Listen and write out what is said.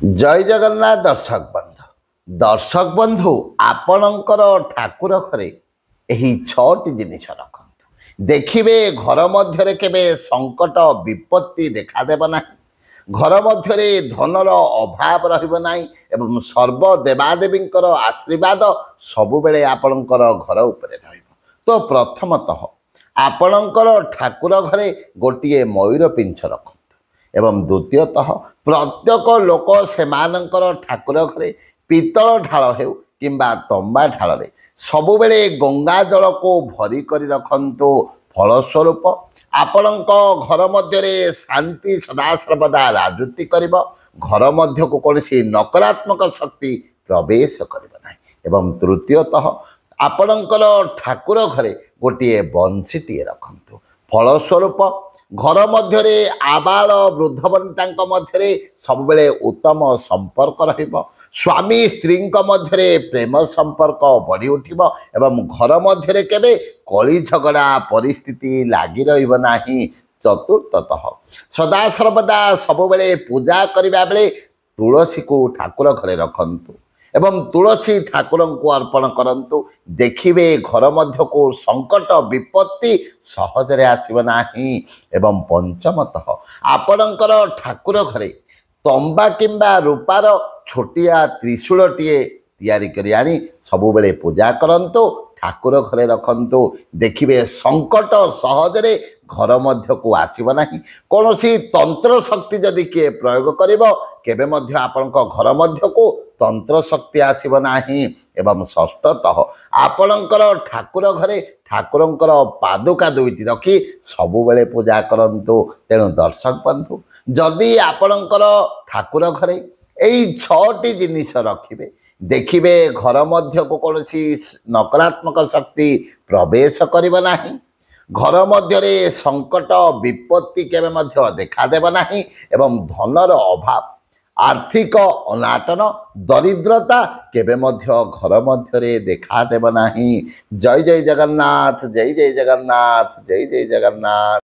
जय जगन्नाथ दर्शक बंधु आपणकर ठाकुर घरे यही छटी जिनिस रखु देखिए घर मध्य केवे संकट विपत्ति देखादेव ना घर मध्य धनर अभाव रहा एवं सर्वदेवादेवी आशीर्वाद सबुबले आपणकर घर उपरे तो प्रथमतः आपणकर ठाकुर घरे गोटे मयूर पिंछ रखु एवं द्वितीयतः प्रत्येक लोक से ठाकुर घरे पीतल ढाल हो कि तंबा ढाल सबु बेले गंगा जल को भरी कर रखु फलस्वरूप आपण घर मध्य शांति सदा सर्वदा राजूति कर घर मध्य को कौन नकारात्मक शक्ति प्रवेश करना एवं तृतीयतः आपणकर ठाकुर घरे गोटे बंशीटे रखु फलस्वरूप घर मध्य आबाल वृद्ध वनिता मध्य सब बेले उत्तम संपर्क स्वामी स्त्री मध्य प्रेम संपर्क बढ़ी उठिब एवं घर मध्य केवे कली झगड़ा परिस्थिति लगी रहा चतुर्थतः सदा सर्वदा सब बेले पूजा करने बेले तुलसी को ठाकुर घरे रखंतु एवं तुलसी ठाकुर को अर्पण करंतु देखिए घर मध्य को संकट विपत्ति सहजरे आसना एवं पंचमतः आपणकर ठाकुर घरे तंबा किंबा रूपार छोटिया त्रिशूलटीए तैयारी करी आनी सबु बेले पूजा करंतु ठाकुर घरे रखंतु देखिए संकट सहजरे घर मध्य को आसब ना कौन तंत्र शक्ति जदि किए प्रयोग केबे मध्य आपण घर मध्य को तंत्र शक्ति आसब ना एवं षष्ठतः आपणकर ठाकुर घरे ठाकुरंकर पादुका दुईटी रखी सबु बेले पूजा करंतु तेणु दर्शक बंधु जदि आपणकर ठाकुर घरे यही छटी जिनिस रखिए देखिए घर मध्य को कौन नकारात्मक शक्ति प्रवेश करिब नाही घर मध्य संकट विपत्ति केवे मध्य देखादेव नाही एवं धनर अभाव आर्थिक अनाटन दरिद्रता केवे मध्य घर मध्य देखादेव नाही। जय जय जगन्नाथ जय जय जगन्नाथ जय जय जगन्नाथ।